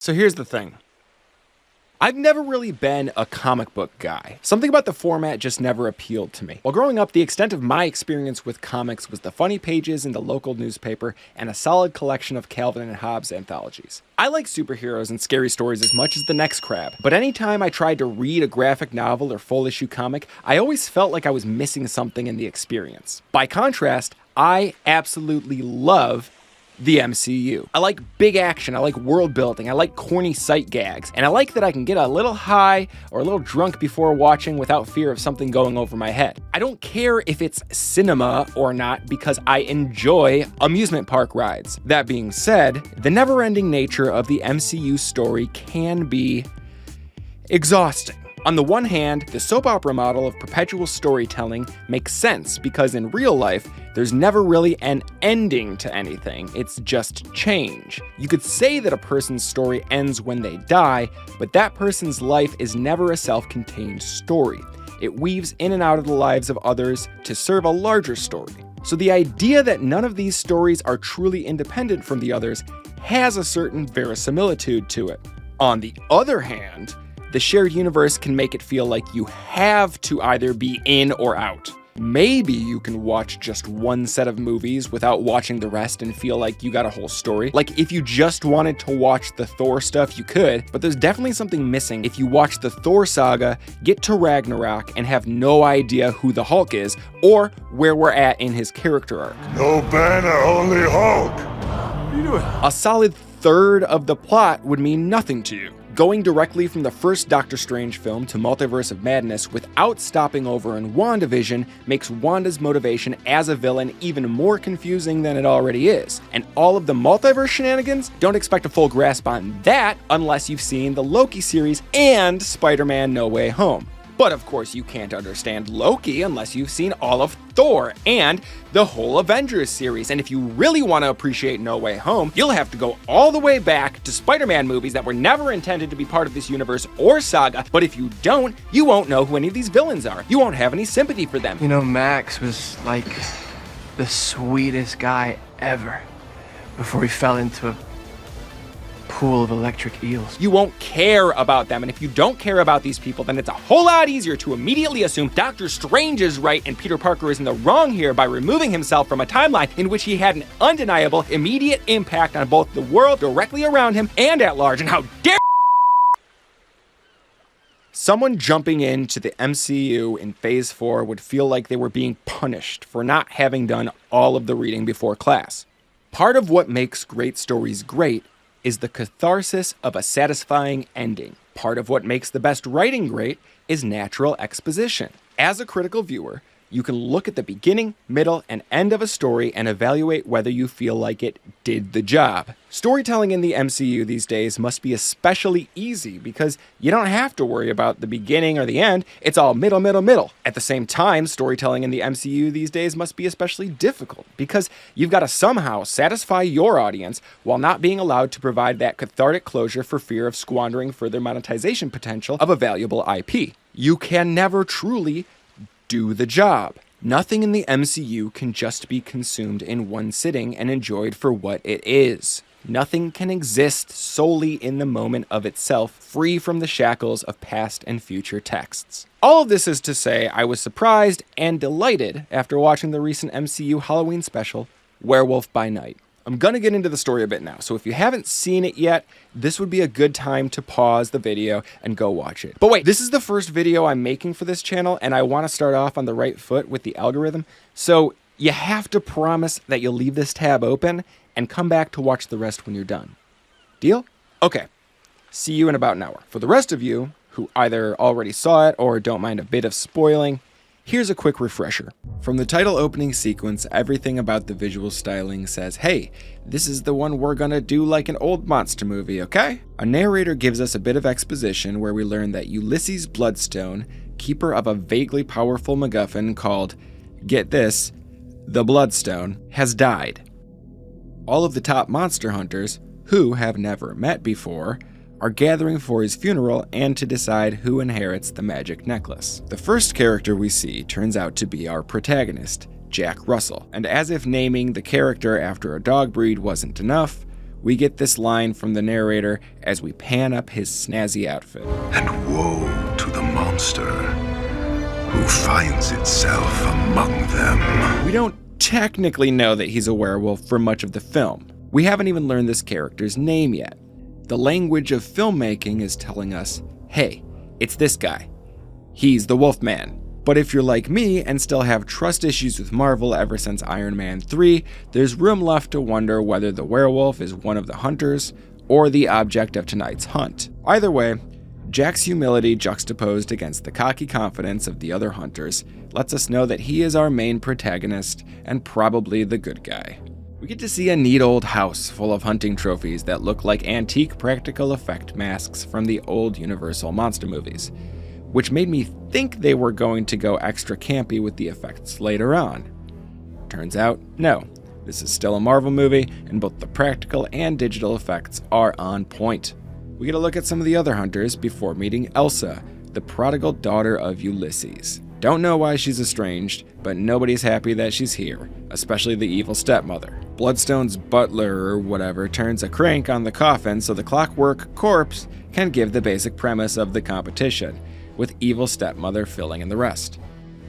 So here's the thing. I've never really been a comic book guy. Something about the format just never appealed to me. While growing up, the extent of my experience with comics was the funny pages in the local newspaper and a solid collection of Calvin and Hobbes anthologies. I like superheroes and scary stories as much as the next crab, but anytime I tried to read a graphic novel or full-issue comic, I always felt like I was missing something in the experience. By contrast, I absolutely love the MCU. I like big action, I like world building, I like corny sight gags, and I like that I can get a little high or a little drunk before watching without fear of something going over my head. I don't care if it's cinema or not because I enjoy amusement park rides. That being said, the never-ending nature of the MCU story can be exhausting. On the one hand, the soap opera model of perpetual storytelling makes sense because in real life, there's never really an ending to anything, it's just change. You could say that a person's story ends when they die, but that person's life is never a self-contained story. It weaves in and out of the lives of others to serve a larger story. So the idea that none of these stories are truly independent from the others has a certain verisimilitude to it. On the other hand, the shared universe can make it feel like you have to either be in or out. Maybe you can watch just one set of movies without watching the rest and feel like you got a whole story. Like if you just wanted to watch the Thor stuff, you could, but there's definitely something missing if you watch the Thor saga, get to Ragnarok, and have no idea who the Hulk is or where we're at in his character arc. No banner, only Hulk! What are you doing? A solid third of the plot would mean nothing to you. Going directly from the first Doctor Strange film to Multiverse of Madness without stopping over in WandaVision makes Wanda's motivation as a villain even more confusing than it already is. And all of the multiverse shenanigans, don't expect a full grasp on that unless you've seen the Loki series and Spider-Man No Way Home. But of course you can't understand Loki unless you've seen all of Thor and the whole Avengers series. And if you really want to appreciate No Way Home, you'll have to go all the way back to Spider-Man movies that were never intended to be part of this universe or saga. But if you don't, you won't know who any of these villains are. You won't have any sympathy for them. You know, Max was like the sweetest guy ever before he fell into a pool of electric eels. You won't care about them, and if you don't care about these people, then it's a whole lot easier to immediately assume Doctor Strange is right and Peter Parker is in the wrong here by removing himself from a timeline in which he had an undeniable, immediate impact on both the world directly around him and at large, and how dare someone jumping into the MCU in Phase 4 would feel like they were being punished for not having done all of the reading before class. Part of what makes great stories great is the catharsis of a satisfying ending. Part of what makes the best writing great is natural exposition. As a critical viewer, you can look at the beginning, middle, and end of a story and evaluate whether you feel like it did the job. Storytelling in the MCU these days must be especially easy because you don't have to worry about the beginning or the end, it's all middle, middle, middle. At the same time, storytelling in the MCU these days must be especially difficult because you've got to somehow satisfy your audience while not being allowed to provide that cathartic closure for fear of squandering further monetization potential of a valuable IP. You can never truly do the job. Nothing in the MCU can just be consumed in one sitting and enjoyed for what it is. Nothing can exist solely in the moment of itself, free from the shackles of past and future texts. All of this is to say, I was surprised and delighted after watching the recent MCU Halloween special, Werewolf by Night. I'm gonna get into the story a bit now, so if you haven't seen it yet, this would be a good time to pause the video and go watch it. But wait, this is the first video I'm making for this channel, and I want to start off on the right foot with the algorithm, so you have to promise that you'll leave this tab open and come back to watch the rest when you're done. Deal? Okay, see you in about an hour. For the rest of you, who either already saw it or don't mind a bit of spoiling, here's a quick refresher. From the title opening sequence, everything about the visual styling says, hey, this is the one we're gonna do like an old monster movie, okay? A narrator gives us a bit of exposition where we learn that Ulysses Bloodstone, keeper of a vaguely powerful MacGuffin called, get this, the Bloodstone, has died. All of the top monster hunters, who have never met before, are gathering for his funeral and to decide who inherits the magic necklace. The first character we see turns out to be our protagonist, Jack Russell, and as if naming the character after a dog breed wasn't enough, We get this line from the narrator as we pan up his snazzy outfit. And woe to the monster who finds itself among them. We don't technically know that he's a werewolf for much of the film. We haven't even learned this character's name yet. The language of filmmaking is telling us, hey, it's this guy. He's the Wolfman. But if you're like me and still have trust issues with Marvel ever since Iron Man 3, there's room left to wonder whether the werewolf is one of the hunters or the object of tonight's hunt. Either way, Jack's humility juxtaposed against the cocky confidence of the other hunters lets us know that he is our main protagonist and probably the good guy. We get to see a neat old house full of hunting trophies that look like antique practical effect masks from the old Universal monster movies, which made me think they were going to go extra campy with the effects later on. Turns out, no. This is still a Marvel movie, and both the practical and digital effects are on point. We get a look at some of the other hunters before meeting 𝖭𝖄𝖓, the prodigal daughter of Ulysses. Don't know why she's estranged, but nobody's happy that she's here, especially the evil stepmother. Bloodstone's butler or whatever turns a crank on the coffin so the clockwork corpse can give the basic premise of the competition, with evil stepmother filling in the rest.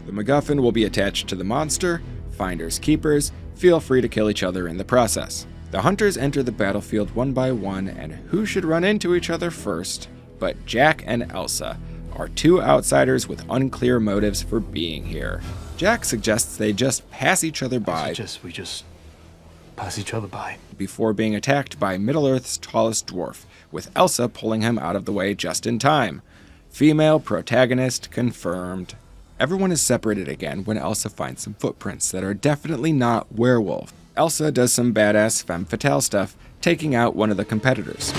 The MacGuffin will be attached to the monster, finders keepers, feel free to kill each other in the process. The hunters enter the battlefield one by one, and who should run into each other first but Jack and 𝖭𝖄𝖓, are two outsiders with unclear motives for being here. Jack suggests they just pass each other by. We just pass each other by. Before being attacked by Middle-earth's tallest dwarf, with 𝖭𝖄𝖓 pulling him out of the way just in time. Female protagonist confirmed. Everyone is separated again when 𝖭𝖄𝖓 finds some footprints that are definitely not werewolf. 𝖭𝖄𝖓 does some badass femme fatale stuff, taking out one of the competitors.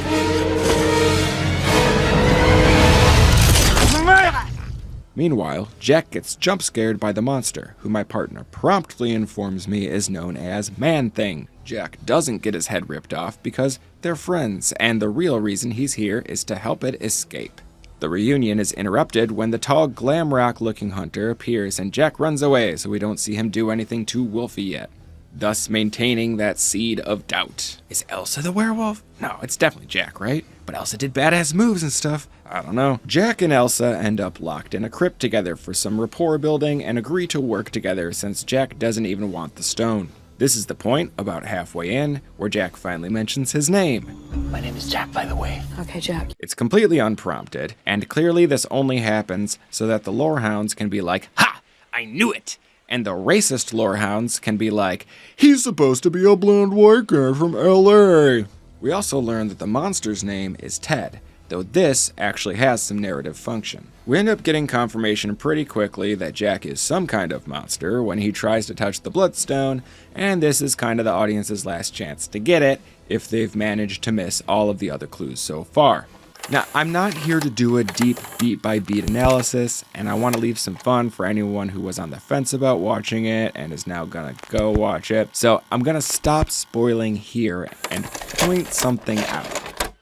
Meanwhile, Jack gets jump scared by the monster, who my partner promptly informs me is known as Man-Thing. Jack doesn't get his head ripped off because they're friends, and the real reason he's here is to help it escape. The reunion is interrupted when the tall glam rock-looking hunter appears and Jack runs away so we don't see him do anything too wolfy yet, thus maintaining that seed of doubt. Is 𝖭𝖄𝖓 the werewolf? No, it's definitely Jack, right? But 𝖭𝖄𝖓 did badass moves and stuff. I don't know. Jack and 𝖭𝖄𝖓 end up locked in a crypt together for some rapport building and agree to work together since Jack doesn't even want the stone. This is the point, about halfway in, where Jack finally mentions his name. My name is Jack, by the way. Okay, Jack. It's completely unprompted, and clearly this only happens so that the lorehounds can be like, "Ha! I knew it!" And the racist lorehounds can be like, "He's supposed to be a blonde white guy from LA." We also learn that the monster's name is Ted, though this actually has some narrative function. We end up getting confirmation pretty quickly that Jack is some kind of monster when he tries to touch the Bloodstone, and this is kind of the audience's last chance to get it if they've managed to miss all of the other clues so far. Now, I'm not here to do a deep beat-by-beat analysis, and I want to leave some fun for anyone who was on the fence about watching it and is now gonna go watch it. So I'm gonna stop spoiling here and point something out.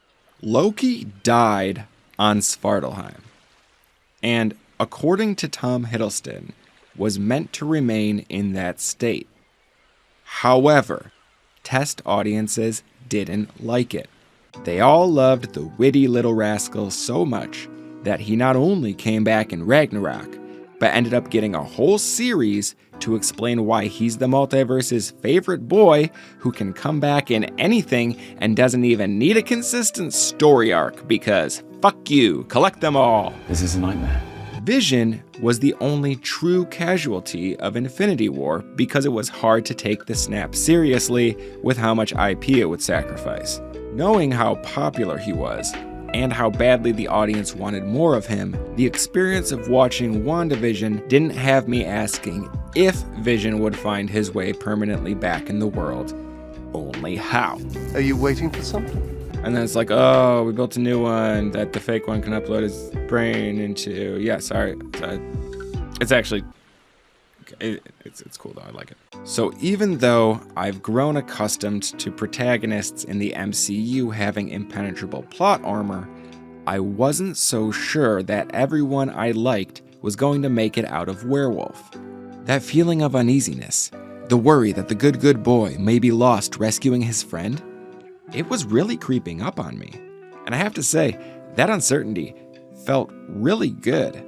Loki died on Svartalfheim, and according to Tom Hiddleston, was meant to remain in that state. However, test audiences didn't like it. They all loved the witty little rascal so much that he not only came back in Ragnarok, but ended up getting a whole series to explain why he's the multiverse's favorite boy who can come back in anything and doesn't even need a consistent story arc because fuck you, collect them all. This is a nightmare. Vision was the only true casualty of Infinity War because it was hard to take the snap seriously with how much IP it would sacrifice. Knowing how popular he was, and how badly the audience wanted more of him, the experience of watching WandaVision didn't have me asking if Vision would find his way permanently back in the world, only how. Are you waiting for something? And then it's like, oh, we built a new one that the fake one can upload his brain into. Yeah, sorry. It's actually... It's cool though, I like it. So even though I've grown accustomed to protagonists in the MCU having impenetrable plot armor, I wasn't so sure that everyone I liked was going to make it out of Werewolf. That feeling of uneasiness, the worry that the good boy may be lost rescuing his friend, it was really creeping up on me. And I have to say, that uncertainty felt really good.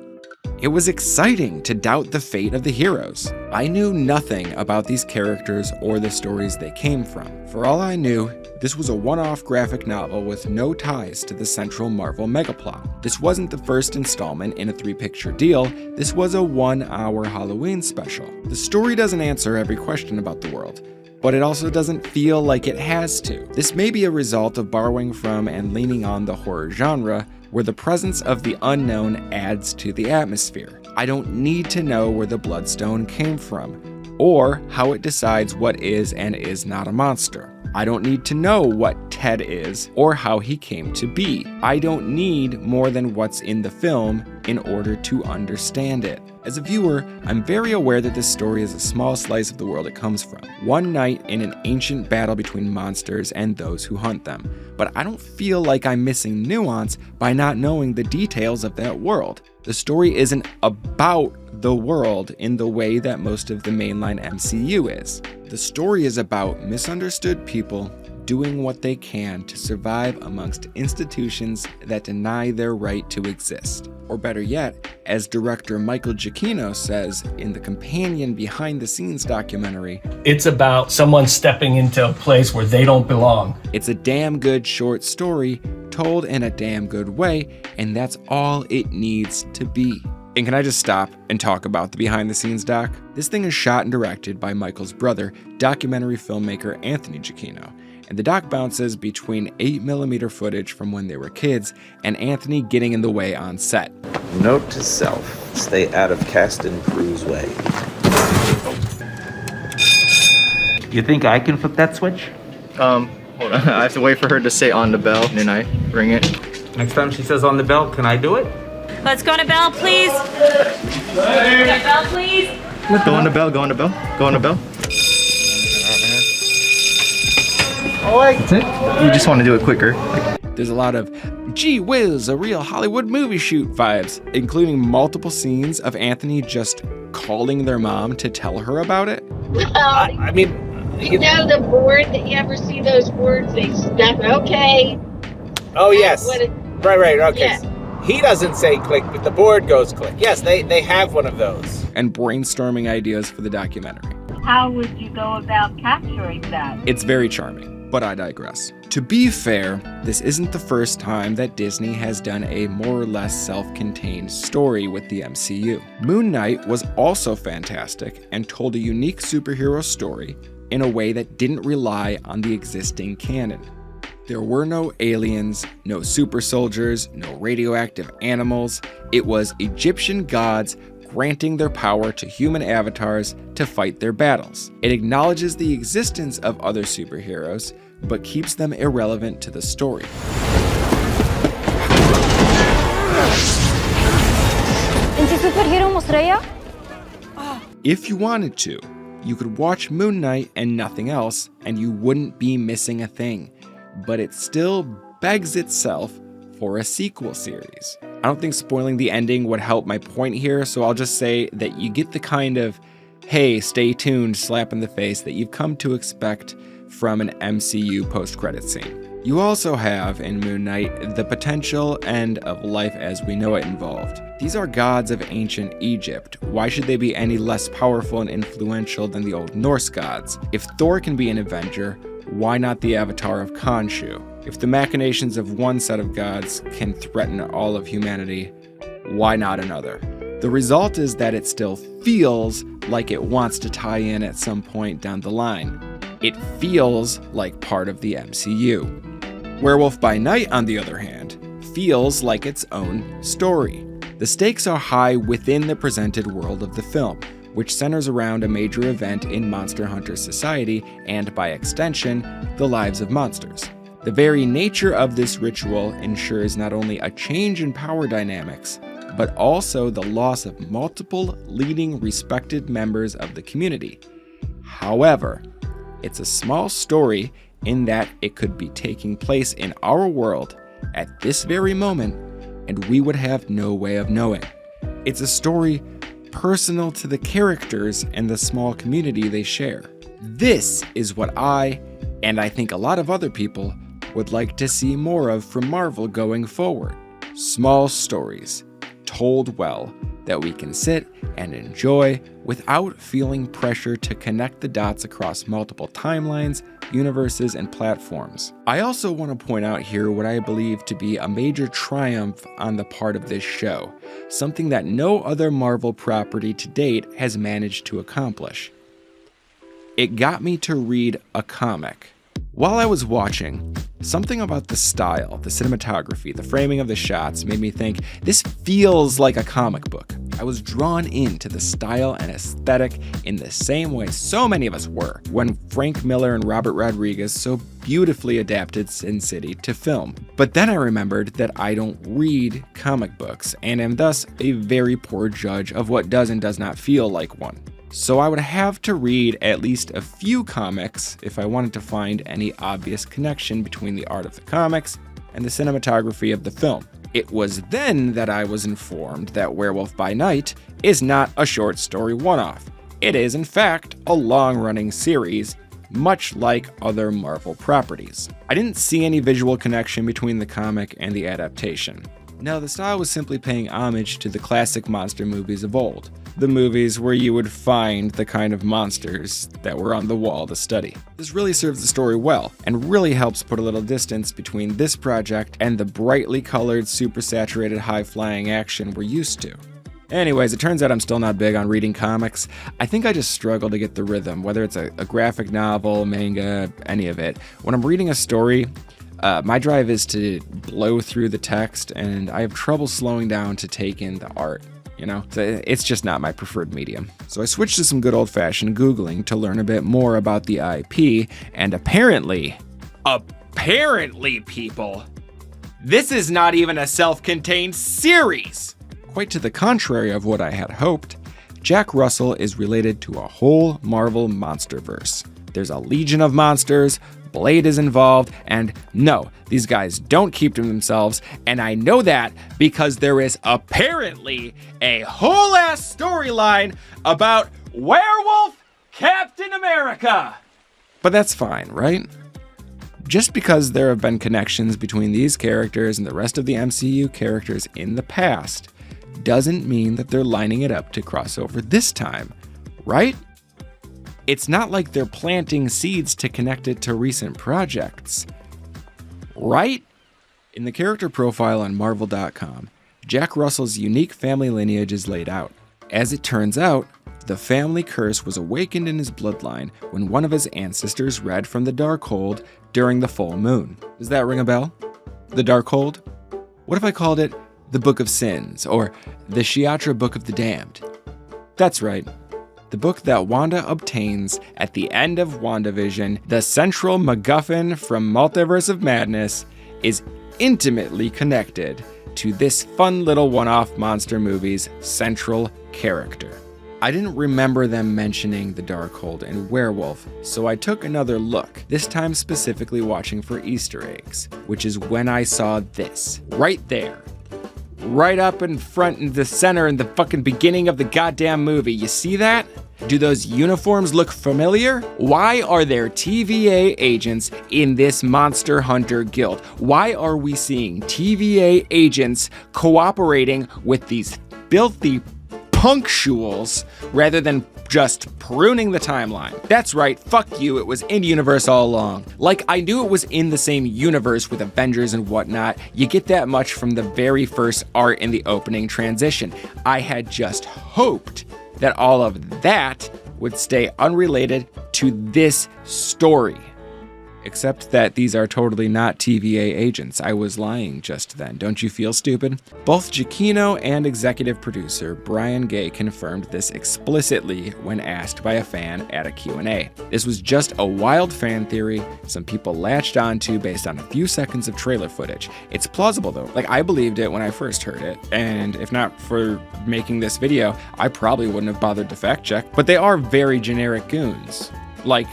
It was exciting to doubt the fate of the heroes. I knew nothing about these characters or the stories they came from. For all I knew, this was a one-off graphic novel with no ties to the central Marvel megaplot. This wasn't the first installment in a 3-picture deal, this was a 1-hour Halloween special. The story doesn't answer every question about the world, but it also doesn't feel like it has to. This may be a result of borrowing from and leaning on the horror genre, where the presence of the unknown adds to the atmosphere. I don't need to know where the Bloodstone came from, or how it decides what is and is not a monster. I don't need to know what Ted is, or how he came to be. I don't need more than what's in the film in order to understand it. As a viewer, I'm very aware that this story is a small slice of the world it comes from. One night in an ancient battle between monsters and those who hunt them. But I don't feel like I'm missing nuance by not knowing the details of that world. The story isn't about the world in the way that most of the mainline MCU is. The story is about misunderstood people doing what they can to survive amongst institutions that deny their right to exist. Or better yet, as director Michael Giacchino says in the companion behind-the-scenes documentary, it's about someone stepping into a place where they don't belong. It's a damn good short story told in a damn good way, and that's all it needs to be. And can I just stop and talk about the behind-the-scenes doc? This thing is shot and directed by Michael's brother, documentary filmmaker Anthony Giacchino, and the doc bounces between 8mm footage from when they were kids and Anthony getting in the way on set. Note to self, stay out of cast and crew's way. You think I can flip that switch? Hold on. I have to wait for her to say on the bell, and then I ring it. Next time she says on the bell, can I do it? Let's go on a bell, please. Hey. A bell, please. Go on the bell, go on the bell, go on the bell. That's it? You just want to do it quicker. There's a lot of, gee whiz, a real Hollywood movie shoot vibes, including multiple scenes of Anthony just calling their mom to tell her about it. I mean, you know the board that you ever see those boards? They step, okay. Oh, yes. Right, okay. Yeah. He doesn't say click, but the board goes click. Yes, they have one of those. And brainstorming ideas for the documentary. How would you go about capturing that? It's very charming, but I digress. To be fair, this isn't the first time that Disney has done a more or less self-contained story with the MCU. Moon Knight was also fantastic and told a unique superhero story in a way that didn't rely on the existing canon. There were no aliens, no super soldiers, no radioactive animals. It was Egyptian gods granting their power to human avatars to fight their battles. It acknowledges the existence of other superheroes, but keeps them irrelevant to the story. If you wanted to, you could watch Moon Knight and nothing else, and you wouldn't be missing a thing. But it still begs itself for a sequel series. I don't think spoiling the ending would help my point here, so I'll just say that you get the kind of, hey, stay tuned slap in the face that you've come to expect from an MCU post-credit scene. You also have, in Moon Knight, the potential end of life as we know it involved. These are gods of ancient Egypt. Why should they be any less powerful and influential than the old Norse gods? If Thor can be an Avenger, why not the avatar of Khonshu? If the machinations of one set of gods can threaten all of humanity, why not another? The result is that it still feels like it wants to tie in at some point down the line. It feels like part of the MCU. Werewolf by Night, on the other hand, feels like its own story. The stakes are high within the presented world of the film, which centers around a major event in Monster Hunter society and, by extension, the lives of monsters. The very nature of this ritual ensures not only a change in power dynamics, but also the loss of multiple leading respected members of the community. However, it's a small story in that it could be taking place in our world at this very moment, and we would have no way of knowing. It's a story personal to the characters and the small community they share. This is what I, and I think a lot of other people, would like to see more of from Marvel going forward. Small stories, told well, that we can sit and enjoy without feeling pressure to connect the dots across multiple timelines, universes, and platforms. I also want to point out here what I believe to be a major triumph on the part of this show, something that no other Marvel property to date has managed to accomplish. It got me to read a comic. While I was watching, something about the style, the cinematography, the framing of the shots made me think, this feels like a comic book. I was drawn into the style and aesthetic in the same way so many of us were when Frank Miller and Robert Rodriguez so beautifully adapted Sin City to film. But then I remembered that I don't read comic books and am thus a very poor judge of what does and does not feel like one. So I would have to read at least a few comics if I wanted to find any obvious connection between the art of the comics and the cinematography of the film. It was then that I was informed that Werewolf by Night is not a short story one-off. It is, in fact, a long-running series, much like other Marvel properties. I didn't see any visual connection between the comic and the adaptation. No, the style was simply paying homage to the classic monster movies of old. The movies where you would find the kind of monsters that were on the wall to study. This really serves the story well, and really helps put a little distance between this project and the brightly colored, super saturated, high-flying action we're used to. Anyways, it turns out I'm still not big on reading comics. I think I just struggle to get the rhythm, whether it's a graphic novel, manga, any of it. When I'm reading a story, my drive is to blow through the text, and I have trouble slowing down to take in the art. It's just not my preferred medium. So I switched to some good old-fashioned Googling to learn a bit more about the IP, and apparently, people, this is not even a self-contained series! Quite to the contrary of what I had hoped, Jack Russell is related to a whole Marvel monsterverse. There's a legion of monsters, Blade is involved, and no, these guys don't keep to themselves, and I know that because there is apparently a whole ass storyline about Werewolf Captain America. But that's fine, right? Just because there have been connections between these characters and the rest of the MCU characters in the past doesn't mean that they're lining it up to cross over this time, right? It's not like they're planting seeds to connect it to recent projects, right? In the character profile on Marvel.com, Jack Russell's unique family lineage is laid out. As it turns out, the family curse was awakened in his bloodline when one of his ancestors read from the Darkhold during the full moon. Does that ring a bell? The Darkhold? What if I called it the Book of Sins, or the 𝖂𝖊𝖌𝖍𝖙 Book of the Damned? That's right. The book that Wanda obtains at the end of WandaVision, the central MacGuffin from Multiverse of Madness, is intimately connected to this fun little one-off monster movie's central character. I didn't remember them mentioning the Darkhold in Werewolf, so I took another look, this time specifically watching for Easter eggs, which is when I saw this, right there. Right up in front in the center in the fucking beginning of the goddamn movie. You see that? Do those uniforms look familiar? Why are there TVA agents in this Monster Hunter Guild? Why are we seeing TVA agents cooperating with these filthy punctuals rather than just pruning the timeline? That's right, fuck you, it was in universe all along. Like, I knew it was in the same universe with Avengers and whatnot. You get that much from the very first art in the opening transition. I had just hoped that all of that would stay unrelated to this story. Except that these are totally not TVA agents. I was lying just then. Don't you feel stupid? Both Giacchino and executive producer Brian Gay confirmed this explicitly when asked by a fan at a Q&A. This was just a wild fan theory some people latched onto based on a few seconds of trailer footage. It's plausible though. Like, I believed it when I first heard it, and if not for making this video, I probably wouldn't have bothered to fact check. But they are very generic goons. Like,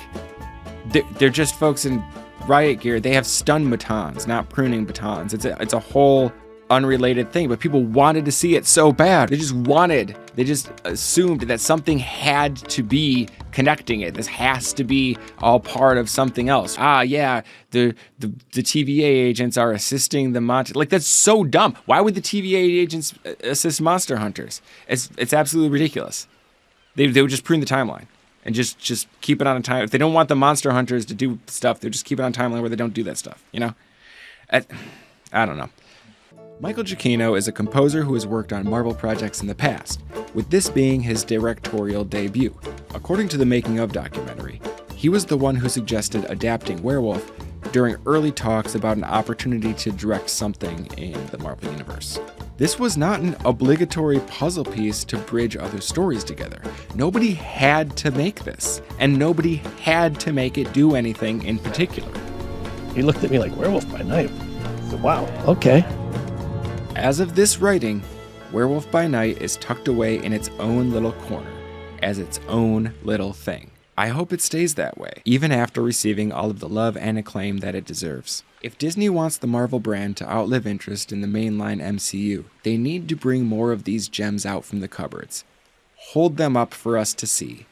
they're just folks in riot gear. They have stun batons, not pruning batons. It's a whole unrelated thing, but people wanted to see it so bad. They just assumed that something had to be connecting it. This has to be all part of something else. Ah, yeah, the TVA agents are assisting the monster. Like, that's so dumb. Why would the TVA agents assist monster hunters? It's absolutely ridiculous. They would just prune the timeline and just keep it on a time. If they don't want the monster hunters to do stuff, they'll just keep it on a timeline where they don't do that stuff, you know? I don't know. 𝖂𝖊𝖗𝖋 is a composer who has worked on Marvel projects in the past, with this being his directorial debut. According to the Making of documentary, he was the one who suggested adapting Werewolf during early talks about an opportunity to direct something in the Marvel Universe. This was not an obligatory puzzle piece to bridge other stories together. Nobody had to make this, and nobody had to make it do anything in particular. He looked at me like Werewolf by Night. I said, wow, okay. As of this writing, Werewolf by Night is tucked away in its own little corner, as its own little thing. I hope it stays that way, even after receiving all of the love and acclaim that it deserves. If Disney wants the Marvel brand to outlive interest in the mainline MCU, they need to bring more of these gems out from the cupboards. Hold them up for us to see.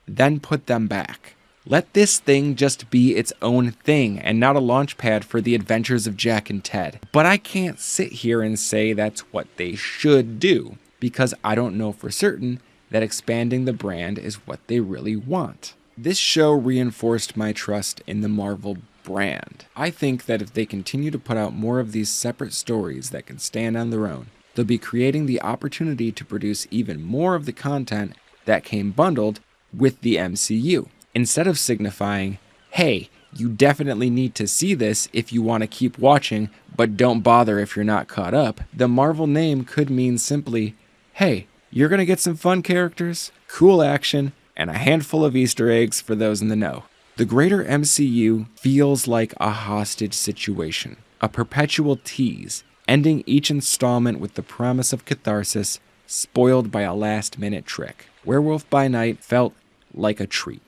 Then put them back. Let this thing just be its own thing and not a launch pad for the adventures of Jack and Ted. But I can't sit here and say that's what they should do, because I don't know for certain that expanding the brand is what they really want. This show reinforced my trust in the Marvel brand. I think that if they continue to put out more of these separate stories that can stand on their own, they'll be creating the opportunity to produce even more of the content that came bundled with the MCU. Instead of signifying, hey, you definitely need to see this if you want to keep watching, but don't bother if you're not caught up, the Marvel name could mean simply, hey, you're going to get some fun characters, cool action, and a handful of Easter eggs for those in the know. The greater MCU feels like a hostage situation, a perpetual tease, ending each installment with the promise of catharsis, spoiled by a last-minute trick. Werewolf by Night felt like a treat.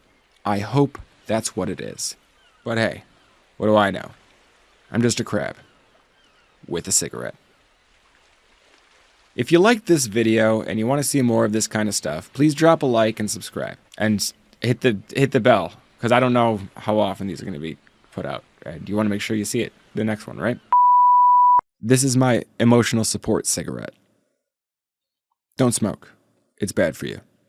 I hope that's what it is. But hey, what do I know? I'm just a crab with a cigarette. If you liked this video and you want to see more of this kind of stuff, please drop a like and subscribe. And hit the bell, because I don't know how often these are going to be put out. And you want to make sure you see it, the next one, right? This is my emotional support cigarette. Don't smoke. It's bad for you.